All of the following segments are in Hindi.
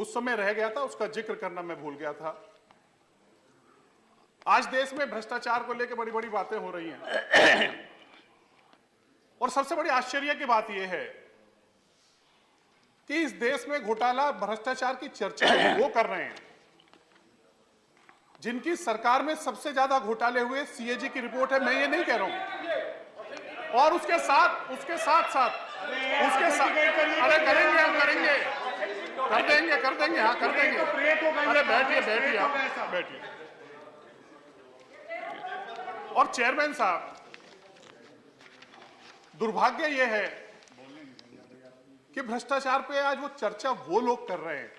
उस समय रह गया था, उसका जिक्र करना मैं भूल गया था। आज देश में भ्रष्टाचार को लेकर बड़ी बड़ी बातें हो रही हैं और सबसे बड़ी आश्चर्य की बात यह है कि इस देश में घोटाला भ्रष्टाचार की चर्चा वो कर रहे हैं जिनकी सरकार में सबसे ज्यादा घोटाले हुए सीएजी की रिपोर्ट है। मैं ये नहीं कह रहा हूं। और उसके साथ अरे करेंगे, हम करेंगे, कर देंगे, हाँ कर देंगे। अरे बैठिए। और चेयरमैन साहब, दुर्भाग्य यह है कि भ्रष्टाचार पे आज वो चर्चा वो लोग कर रहे हैं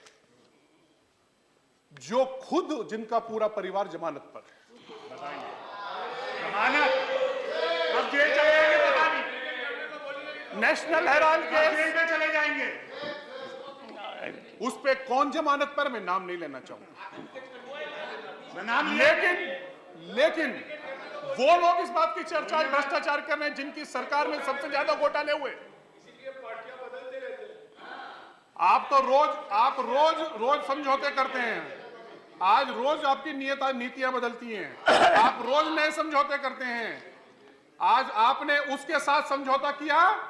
जो खुद, जिनका पूरा परिवार जमानत पर है। जमानत अब जेल चले जाएंगे, पता नहीं नेशनल हेराल्ड केस जेल में चले जाएंगे। उस पे कौन जमानत पर, मैं नाम नहीं लेना चाहूंगा, लेकिन वो लोग इस बात की चर्चा आज भ्रष्टाचार कर रहे हैं जिनकी सरकार में सबसे ज्यादा घोटाले हुए। आप तो रोज समझौते करते हैं। आज रोज आपकी नीतियां बदलती हैं। आप रोज नए समझौते करते हैं। आज आपने उसके साथ समझौता किया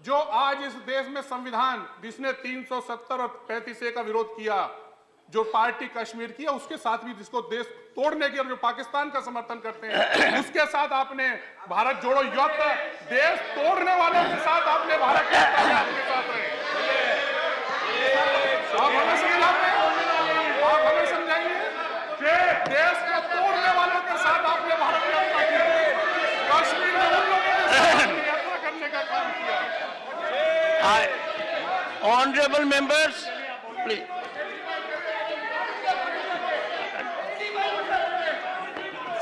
जो आज इस देश में संविधान, जिसने 370 और 35A का विरोध किया, जो पार्टी कश्मीर की है, उसके साथ भी, जिसको देश तोड़ने की और जो पाकिस्तान का समर्थन करते हैं, उसके साथ आपने भारत जोड़ो युद्ध, देश तोड़ने वालों के साथ आपने भारत के साथ रहे। आप हमें समझाइए, देश को तोड़ने वालों के साथ आपने भारत यात्रा की, कश्मीर में उन लोगों के साथ यात्रा करने का काम किया। Honorable members, please.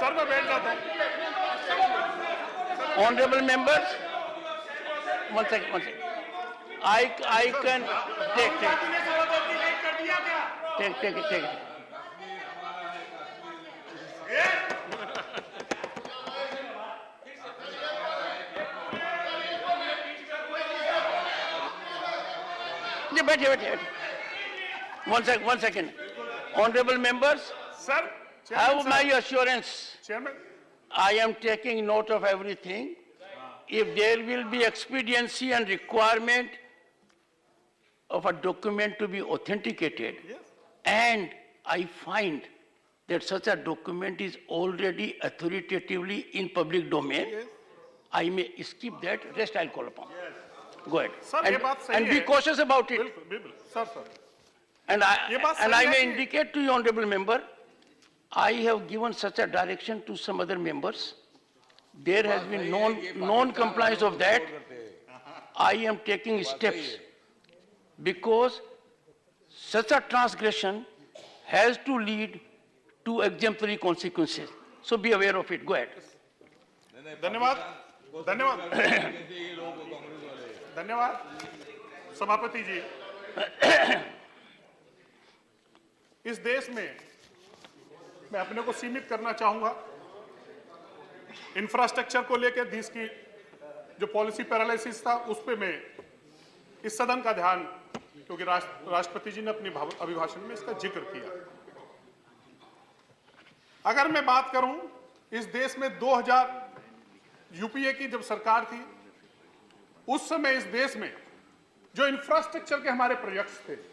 सर मैं बैठ जाता हूं। Honorable members, one second. I can take it. बैठिए. One second. Honorable members, sir, have my assurance. Chairman, I am taking note of everything. If there will be expediency and requirement of a document to be authenticated, yes, and I find that such a document is already authoritatively in public domain, yes. I may skip that, rest I'll call upon. Yes. Go ahead. Sir, ये बात सही and be है। cautious about it. बिल्कुल, सर। And ये बात I सही है may कि- indicate to you, honorable member, I have given such a direction to some other members. There has been non-compliance of that. I am taking steps because such a transgression has to lead to exemplary consequences. So be aware of it. Go ahead. धन्यवाद सभापति जी। इस देश में मैं अपने को सीमित करना चाहूंगा। इंफ्रास्ट्रक्चर को लेकर देश की जो पॉलिसी पैरालिसिस था, उस पे मैं इस सदन का ध्यान, क्योंकि राष्ट्रपति जी ने अपने अभिभाषण में इसका जिक्र किया। अगर मैं बात करूं, इस देश में 2000 यूपीए की जब सरकार थी, उस समय इस देश में जो इंफ्रास्ट्रक्चर के हमारे प्रोजेक्ट्स थे,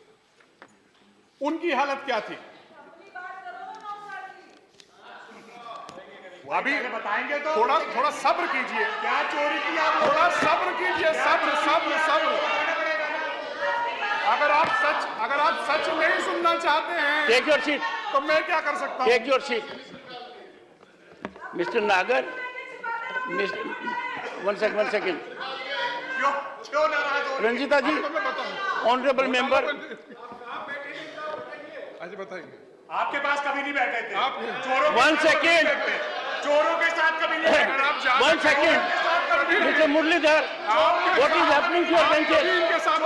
उनकी हालत क्या थी? अभी बताएंगे तो थोड़ा सब्र कीजिए। क्या चोरी की आप? थोड़ा सब्र कीजिए, सब्र। अगर आप सच नहीं सुनना चाहते हैं, Take your seat. तो मैं क्या कर सकता हूं? Take your seat. Mr. Nagar, one second. क्यों नाराज हो? Ranjita ji, तो मैं बताऊं। honorable member. आज बताएंगे। आपके पास कभी नहीं बैठे थे। आप चोरों के One साथ कभी नहीं second. बैठे। चोरों के साथ कभी नहीं बैठे। आप जान- One second. Mr. Muralidhar, what is happening to your benches? इनके साथ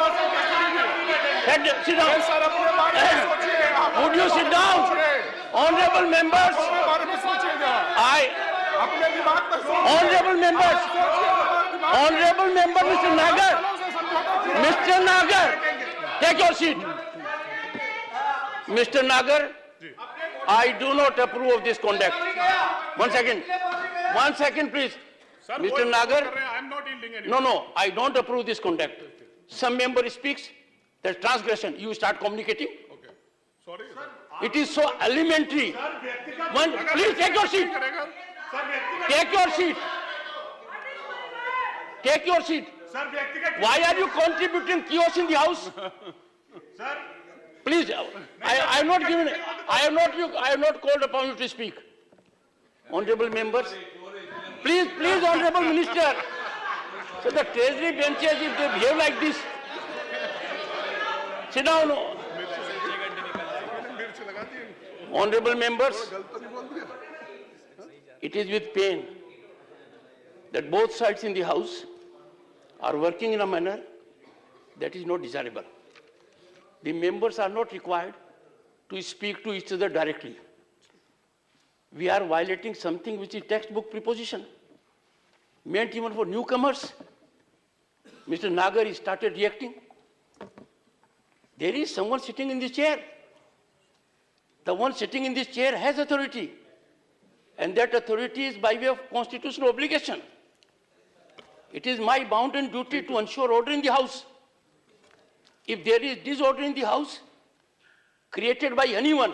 Sit down. सर अपने बारे में सोचिए। आप Would you sit down? Honorable members, अपने बारे में सोचिएगा। अपने दिमाग पर सोचिए। honorable members, honorable member Mr. Nagar, से समझौता किया। Mr. Nagar, take your seat. Mr. Nagar, I do not approve of this conduct. One second, please. Sir Mr. Nagar, I am not yielding any no, I don't approve this conduct. Some member speaks, that's transgression. You start communicating. Sorry It is so elementary. Sir व्यक्तिगत One, please take your seat. करेगा सर व्यक्तिगत Take your seat. Take your seat. Sir व्यक्तिगत Why are you contributing chaos in the house? Sir Please, I have not given, I have not called upon you to speak. Honorable members, please, Honorable Minister. So the treasury benches, if they behave like this, sit down. मिर्च लगा दी Honorable members, गलत तो नहीं बोल दिया it is with pain that both sides in the house are working in a manner that is not desirable. The members are not required to speak to each other directly. We are violating something which is textbook preposition, meant even for newcomers. Mr. Nagar he started reacting. There is someone sitting in this chair. The one sitting in this chair has authority, and that authority is by way of constitutional obligation. It is my bounden duty to ensure order in the house. If there is disorder in the house created by anyone,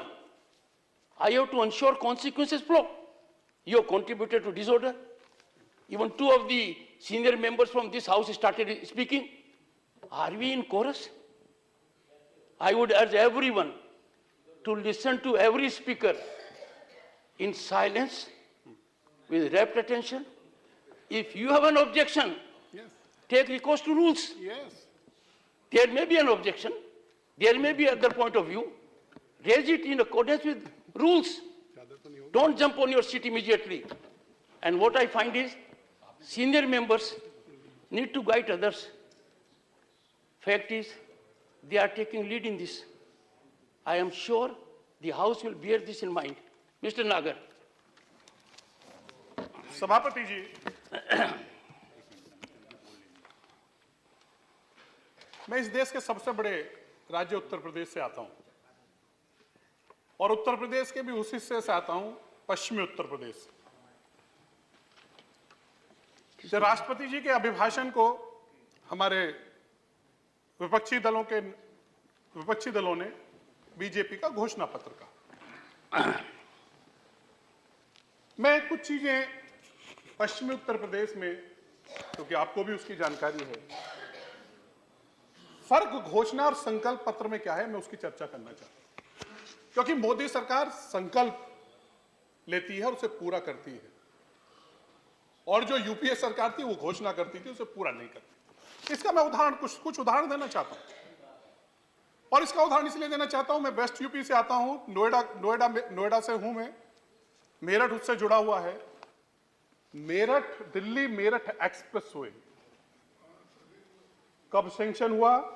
I have to ensure consequences flow. You have contributed to disorder. Even two of the senior members from this house started speaking. Are we in chorus? I would urge everyone to listen to every speaker in silence, with rapt attention. If you have an objection, yes take recourse to rules. yes There may be an objection, there may be other point of view. Raise it in accordance with rules. Don't jump on your seat immediately. And what I find is, senior members need to guide others. Fact is, they are taking lead in this. I am sure the House will bear this in mind. Mr. Nagar. सभापति जी मैं इस देश के सबसे बड़े राज्य उत्तर प्रदेश से आता हूं और उत्तर प्रदेश के भी उस हिस्से से आता हूं पश्चिमी उत्तर प्रदेश से। जब राष्ट्रपति जी के अभिभाषण को हमारे विपक्षी दलों ने बीजेपी का घोषणा पत्र कहा। मैं कुछ चीजें पश्चिमी उत्तर प्रदेश में, क्योंकि आपको भी उसकी जानकारी है, फर्क घोषणा और संकल्प पत्र में क्या है, मैं उसकी चर्चा करना चाहता हूं। क्योंकि मोदी सरकार संकल्प लेती है और उसे पूरा करती है, और जो यूपीए सरकार थी वो घोषणा करती थी, उसे पूरा नहीं करती। इसका मैं उदाहरण कुछ उदाहरण देना चाहता हूं, और इसका उदाहरण इसलिए देना चाहता हूं, मैं वेस्ट यूपी से आता हूं, नोएडा से हूं मैं, मेरठ उससे जुड़ा हुआ है। दिल्ली मेरठ एक्सप्रेसवे कब सैंक्शन हुआ?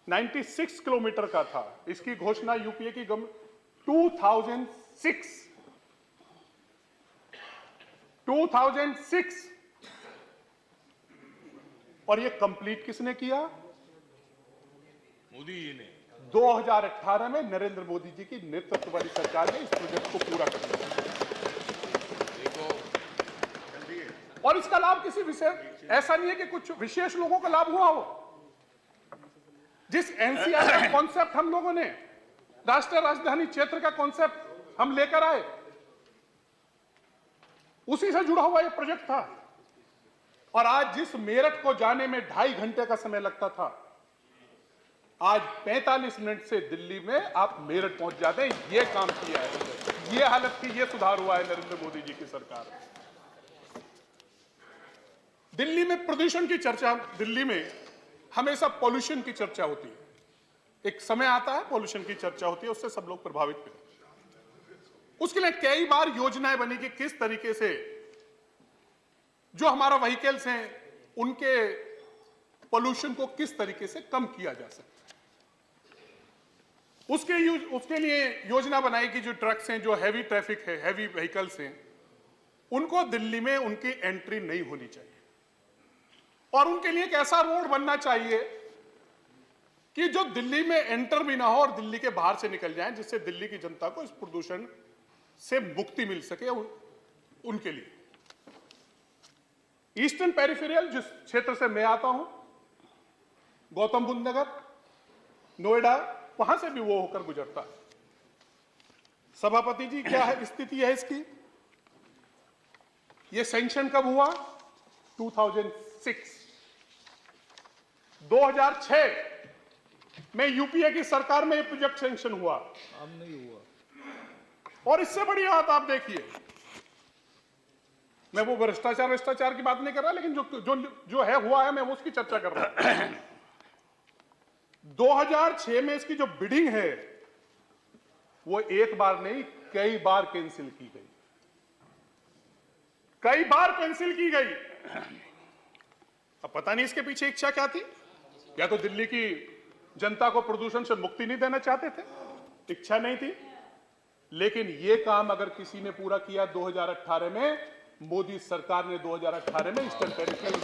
96 किलोमीटर का था। इसकी घोषणा यूपीए की 2006 और ये कंप्लीट किसने किया? मोदी जी ने 2018 में नरेंद्र मोदी जी की नेतृत्व वाली सरकार ने इस प्रोजेक्ट को पूरा कर दिया। और इसका लाभ किसी विशेष, ऐसा नहीं है कि कुछ विशेष लोगों का लाभ हुआ हो। जिस एनसीआर का कॉन्सेप्ट हम लोगों ने, राष्ट्रीय राजधानी क्षेत्र का कॉन्सेप्ट हम लेकर आए, उसी से जुड़ा हुआ यह प्रोजेक्ट था। और आज जिस मेरठ को जाने में 2.5 घंटे का समय लगता था, आज 45 मिनट से दिल्ली में आप मेरठ पहुंच जाते हैं। यह काम किया है, यह हालत थी, यह सुधार हुआ है नरेंद्र मोदी जी की सरकार में। दिल्ली में प्रदूषण की चर्चा, दिल्ली में हमेशा पॉल्यूशन की चर्चा होती है। एक समय आता है पॉल्यूशन की चर्चा होती है, उससे सब लोग प्रभावित होते हैं। उसके लिए कई बार योजनाएं बनी कि किस तरीके से जो हमारा व्हीकल्स हैं उनके पॉल्यूशन को किस तरीके से कम किया जा सकता है। उसके लिए योजना बनाई कि जो ट्रक्स हैं, जो हैवी ट्रैफिक है, हैवी व्हीकल्स हैं, उनको दिल्ली में उनकी एंट्री नहीं होनी चाहिए। और उनके लिए एक ऐसा रोड बनना चाहिए कि जो दिल्ली में एंटर भी ना हो और दिल्ली के बाहर से निकल जाएं, जिससे दिल्ली की जनता को इस प्रदूषण से मुक्ति मिल सके उनके लिए। ईस्टर्न पेरिफेरल, जिस क्षेत्र से मैं आता हूं, गौतम बुद्ध नगर, नोएडा, वहां से भी वो होकर गुजरता है। सभापति जी, क्या है स्थिति है इसकी? ये सैंक्शन कब हुआ? 2006। 2006 में यूपीए की सरकार में ये प्रोजेक्ट सैंक्शन हुआ। अब नहीं हुआ। और इससे बड़ी बात आप देखिए, मैं वो भ्रष्टाचार की बात नहीं कर रहा, लेकिन जो है हुआ है, मैं वो उसकी चर्चा कर रहा हूं। 2006 में इसकी जो बिडिंग है वो एक बार नहीं, कई बार कैंसिल की गई, कई बार कैंसिल की गई। अब पता नहीं इसके पीछे इच्छा क्या थी, या तो दिल्ली की जनता को प्रदूषण से मुक्ति नहीं देना चाहते थे, इच्छा नहीं थी। लेकिन यह काम अगर किसी ने पूरा किया 2018 में, मोदी सरकार ने 2018 में ईस्टर्न पेरिफेरल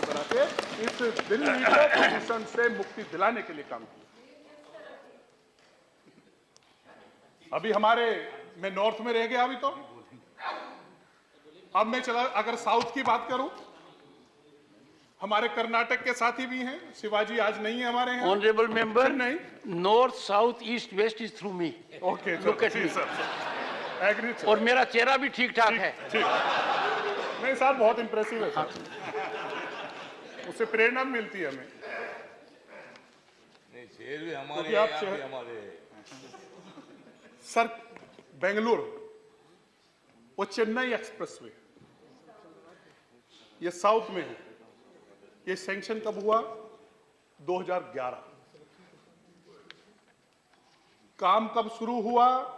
बना के इस दिल्ली को प्रदूषण से मुक्ति दिलाने के लिए काम किया। अभी मैं नॉर्थ में रह गया अभी तो, अब मैं चला अगर साउथ की बात करूं, हमारे कर्नाटक के साथी भी हैं, शिवाजी आज नहीं है हमारे यहाँ। Honorable member, नहीं, north, south, east, west is through me. Okay, Look at me. Agree sir. और मेरा चेहरा भी ठीक ठाक है। ठीक, नहीं सर, बहुत इंप्रेसिव है सर, उससे प्रेरणा मिलती है हमें। नहीं, शेर भी हमारे क्योंकि आप हैं, शहर- भी हमारे। सर, बेंगलुरु, वो चेन्नई एक्सप्रेसवे, ये साउथ में है। ये सैंक्शन कब हुआ? 2011। काम कब शुरू हुआ?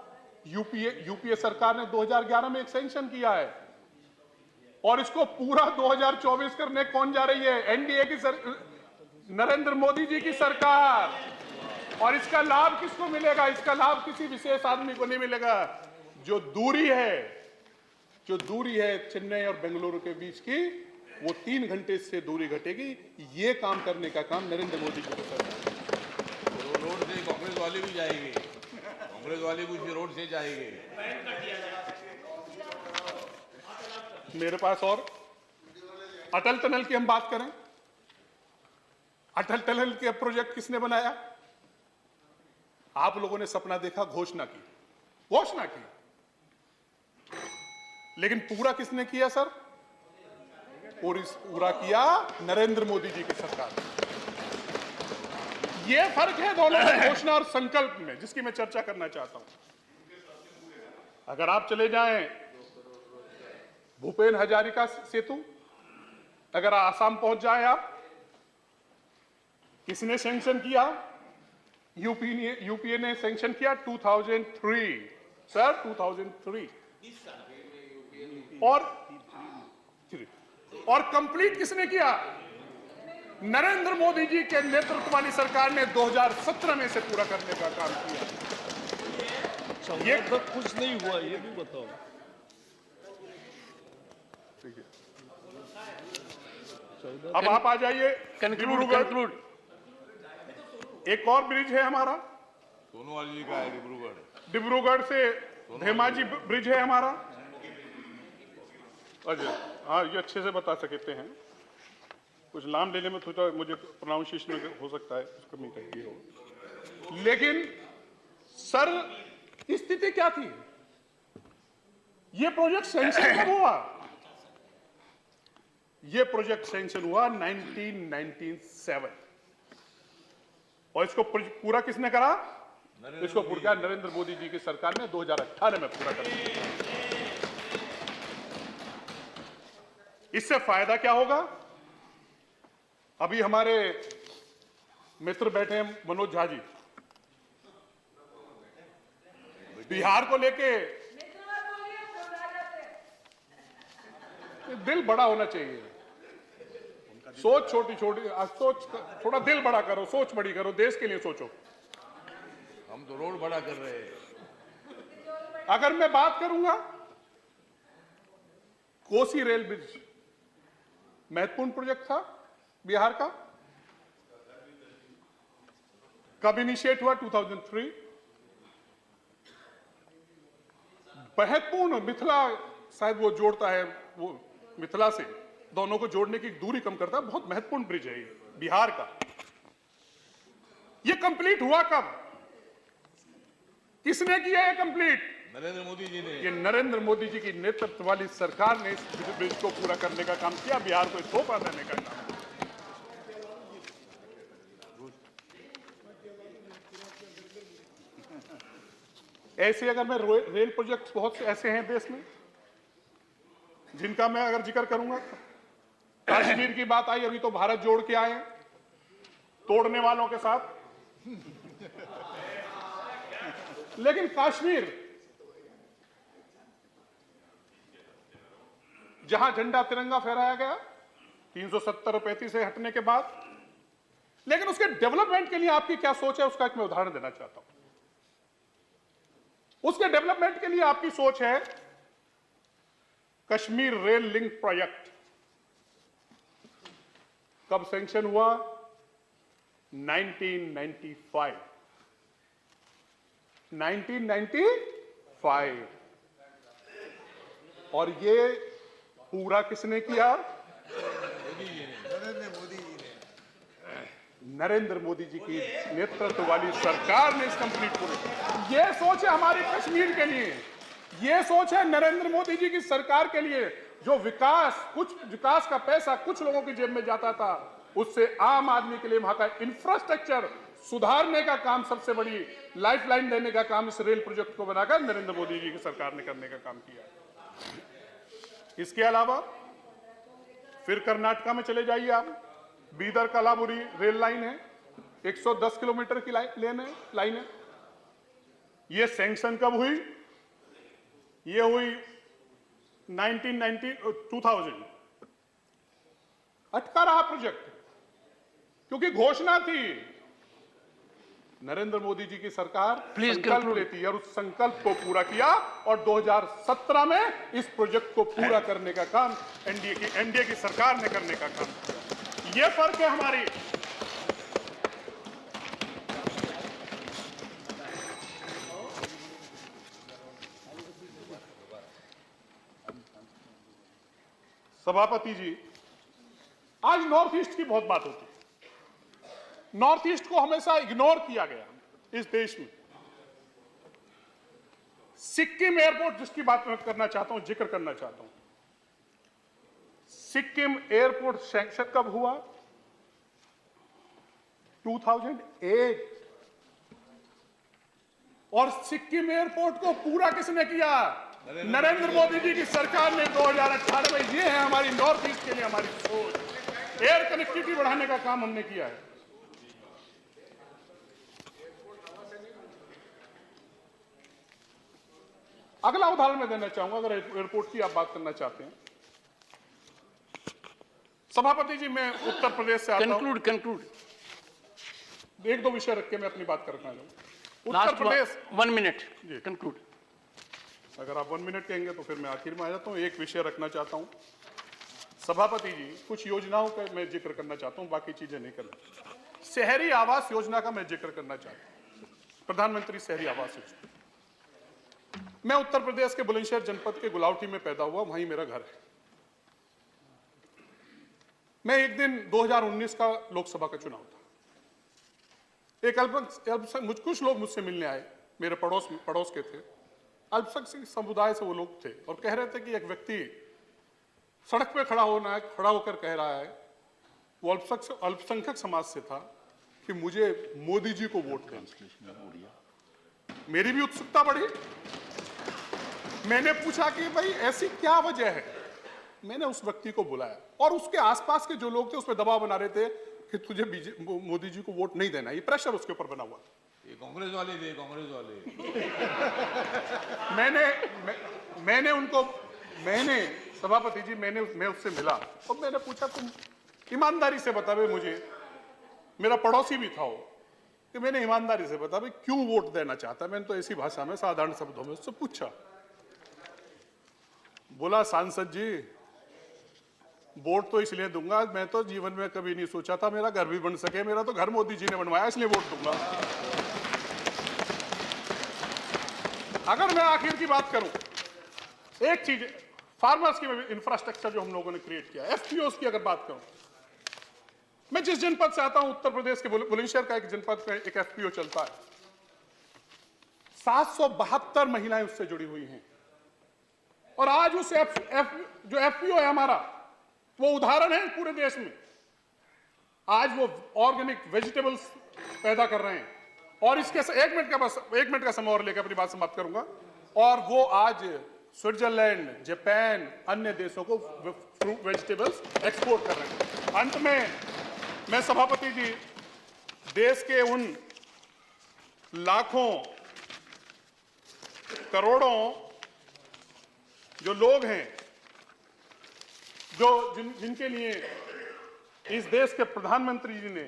यूपीए सरकार ने 2011 में एक सैंक्शन किया है, और इसको पूरा 2024 करने कौन जा रही है? एनडीए की नरेंद्र मोदी जी की सरकार। और इसका लाभ किसको मिलेगा? इसका लाभ किसी विशेष आदमी को नहीं मिलेगा। जो दूरी है चेन्नई और बेंगलुरु के बीच की, वो 3 घंटे से दूरी घटेगी। ये काम करने का काम नरेंद्र मोदी जी को करना है। रोड से कांग्रेस वाले भी जाएंगे, कांग्रेस वाले भी उसी रोड से जाएंगे। मेरे पास और अटल टनल की हम बात करें, अटल टनल के प्रोजेक्ट किसने बनाया? आप लोगों ने सपना देखा, घोषणा की, लेकिन पूरा किसने किया सर? पूरा किया नरेंद्र मोदी जी की सरकार। यह फर्क है दोनों में, घोषणा और संकल्प में, जिसकी मैं चर्चा करना चाहता हूं। अगर आप चले जाएं भूपेन हजारिका सेतु, अगर आसाम पहुंच जाए आप, किसने सैंक्शन किया? यूपीए ने सैंक्शन किया 2003 सर, 2003। और कंप्लीट किसने किया? नरेंद्र मोदी जी के नेतृत्व वाली सरकार ने 2017 में से पूरा करने का काम किया। ये तक कुछ नहीं हुआ, ये भी बताओ। अब आप आ जाइए Conclude. एक और ब्रिज है हमारा, सोनोवाल जी का है डिब्रूगढ़ से धेमाजी ब्रिज है हमारा। अच्छा, हाँ, ये अच्छे से बता सकते हैं। कुछ नाम लेने में थोड़ा मुझे प्रोनाउंसिएशन में हो सकता है कमी रहती हो, लेकिन सर स्थिति क्या थी? ये प्रोजेक्ट सैंक्शन कब हुआ? ये प्रोजेक्ट सैंक्शन हुआ 1997, और इसको पूरा किसने करा? इसको पूरा नरेंद्र मोदी जी की सरकार ने 2018 में पूरा कर दिया। इससे फायदा क्या होगा? अभी हमारे मित्र बैठे हैं, मनोज झा जी, बिहार को लेके दिल बड़ा होना चाहिए। सोच छोटी सोच, थोड़ा दिल बड़ा करो, सोच बड़ी करो, देश के लिए सोचो। हम तो रोड बड़ा कर रहे हैं। अगर मैं बात करूंगा, कोसी रेल ब्रिज महत्वपूर्ण प्रोजेक्ट था बिहार का। कब इनिशिएट हुआ? 2003। महत्वपूर्ण, मिथिला शायद वो जोड़ता है, वो मिथिला से दोनों को जोड़ने की दूरी कम करता है, बहुत महत्वपूर्ण ब्रिज है ये बिहार का। ये कंप्लीट हुआ कब? किसने किया ये कंप्लीट? नरेंद्र मोदी जी ने। ये नरेंद्र मोदी जी की नेतृत्व वाली सरकार ने इस ब्रिज को पूरा करने का काम किया, बिहार को सौंपा देने का काम। ऐसे अगर मैं रेल प्रोजेक्ट्स बहुत से ऐसे हैं देश में जिनका मैं अगर जिक्र करूंगा, कश्मीर की बात आई, अभी तो भारत जोड़ के आए तोड़ने वालों के साथ, लेकिन कश्मीर जहां झंडा तिरंगा फहराया गया 370 और 35 से हटने के बाद, लेकिन उसके डेवलपमेंट के लिए आपकी क्या सोच है उसका एक मैं उदाहरण देना चाहता हूं। उसके डेवलपमेंट के लिए आपकी सोच है कश्मीर रेल लिंक प्रोजेक्ट। कब सैंक्शन हुआ? 1995। 1995। और ये पूरा किसने किया? नरेंद्र मोदी जी की नेतृत्व वाली सरकार ने इस कंप्लीट को। ये सोच है हमारे कश्मीर के लिए, ये सोच है नरेंद्र मोदी जी की सरकार के लिए। जो विकास, कुछ विकास का पैसा कुछ लोगों की जेब में जाता था, उससे आम आदमी के लिए वहां का इंफ्रास्ट्रक्चर सुधारने का काम, सबसे बड़ी लाइफलाइन देने का काम इस रेल प्रोजेक्ट को बनाकर नरेंद्र मोदी जी की सरकार ने करने का काम किया। इसके अलावा फिर कर्नाटका में चले जाइए आप, बीदर कलाबुरी रेल लाइन है, 110 किलोमीटर की लाइन है। ये सैंक्शन कब हुई? ये हुई 2000। अटका रहा प्रोजेक्ट क्योंकि घोषणा थी, नरेंद्र मोदी जी की सरकार संकल्प लेती है और उस संकल्प को पूरा किया और 2017 में इस प्रोजेक्ट को पूरा करने का काम एनडीए की सरकार ने करने का काम किया। ये फर्क है हमारी। सभापति जी, आज नॉर्थ ईस्ट की बहुत बात होती है। नॉर्थ ईस्ट को हमेशा इग्नोर किया गया इस देश में। सिक्किम एयरपोर्ट जिसकी बात मैं करना चाहता हूं, जिक्र करना चाहता हूं, सिक्किम एयरपोर्ट सैंक्शन कब हुआ? 2008। और सिक्किम एयरपोर्ट को पूरा किसने किया? नरेंद्र मोदी जी की सरकार ने 2018 में। ये है हमारी नॉर्थ ईस्ट के लिए हमारी सोच। एयर कनेक्टिविटी बढ़ाने का काम हमने किया है। अगला उदाहरण मैं देना चाहूंगा, अगर एयरपोर्ट की आप बात करना चाहते हैं। सभापति जी, मैं उत्तर प्रदेश से आता हूं। कंक्लूड। एक दो विषय रख के मैं अपनी बात करना चाहूंगा। उत्तर लास्ट प्रदेश। 1 मिनट कंक्लूड। अगर आप 1 मिनट कहेंगे तो फिर मैं आखिर में आ जाता हूं। एक विषय रखना चाहता हूं सभापति जी, कुछ योजनाओं का मैं जिक्र करना चाहता हूं, बाकी चीजें नहीं करना। शहरी आवास योजना का मैं जिक्र करना चाहता हूं, प्रधानमंत्री शहरी आवास योजना। मैं उत्तर प्रदेश के बुलंदशहर जनपद के गुलावटी में पैदा हुआ, वहीं मेरा घर है। मैं एक दिन 2019 का लोकसभा का चुनाव था। एक कुछ लोग मुझसे मिलने आए, मेरे पड़ोस के थे, अल्पसंख्यक समुदाय से वो लोग थे, और कह रहे थे कि एक व्यक्ति सड़क पे खड़ा होकर कह रहा है, वो अल्पसंख्यक समाज से था, कि मुझे मोदी जी को वोट दें। मेरी भी उत्सुकता बढ़ी। मैंने पूछा कि भाई ऐसी क्या वजह है। मैंने उस व्यक्ति को बुलाया और उसके आसपास के जो लोग थे उस पर दबाव बना रहे थे कि तुझे मोदी जी को वोट नहीं देना। ये प्रेशर उसके ऊपर बना हुआ। ये कांग्रेस वाले थे, कांग्रेस वाले। मैंने सभापति जी, मैं उससे मिला और मैंने पूछा, तुम ईमानदारी से बता, मुझे, मेरा पड़ोसी भी था वो, कि मैंने ईमानदारी से बता भाई क्यों वोट देना चाहता। मैंने तो ऐसी भाषा में, साधारण शब्दों में उससे पूछा। बोला, सांसद जी, वोट तो इसलिए दूंगा, मैं तो जीवन में कभी नहीं सोचा था मेरा घर भी बन सके, मेरा तो घर मोदी जी ने बनवाया इसलिए वोट दूंगा। अगर मैं आखिर की बात करूं, एक चीज फार्मर्स की इंफ्रास्ट्रक्चर जो हम लोगों ने क्रिएट किया, एफपीओस की अगर बात करूं, मैं जिस जनपद से आता हूं उत्तर प्रदेश के बुलंदशहर का एक जनपद में एक एफपीओ चलता है, 772 महिलाएं उससे जुड़ी हुई हैं। और आज उस जो एफपीओ है हमारा, वो उदाहरण है पूरे देश में। आज वो ऑर्गेनिक वेजिटेबल्स पैदा कर रहे हैं और इसके 1 मिनट का समय और लेकर अपनी बात समाप्त करूंगा। और वो आज स्विट्जरलैंड, जापान, अन्य देशों को फ्रूट वेजिटेबल्स एक्सपोर्ट कर रहे हैं। अंत में मैं सभापति जी, देश के उन लाखों करोड़ों जो लोग हैं जिनके लिए इस देश के प्रधानमंत्री जी ने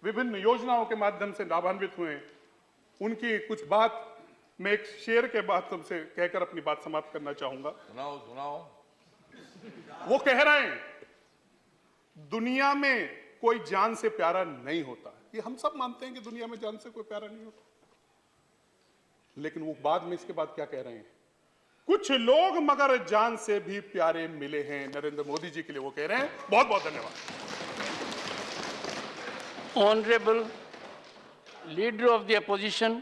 विभिन्न योजनाओं के माध्यम से लाभान्वित हुए हैं, उनकी कुछ बात मैं एक शेर के माध्यम से कहकर अपनी बात समाप्त करना चाहूंगा। सुनाओ सुनाओ। वो कह रहे हैं, दुनिया में कोई जान से प्यारा नहीं होता। ये हम सब मानते हैं कि दुनिया में जान से कोई प्यारा नहीं होता, लेकिन वो बाद में इसके बाद क्या कह रहे हैं, कुछ लोग मगर जान से भी प्यारे मिले हैं। नरेंद्र मोदी जी के लिए वो कह रहे हैं। बहुत बहुत धन्यवाद। Honorable Leader of the Opposition,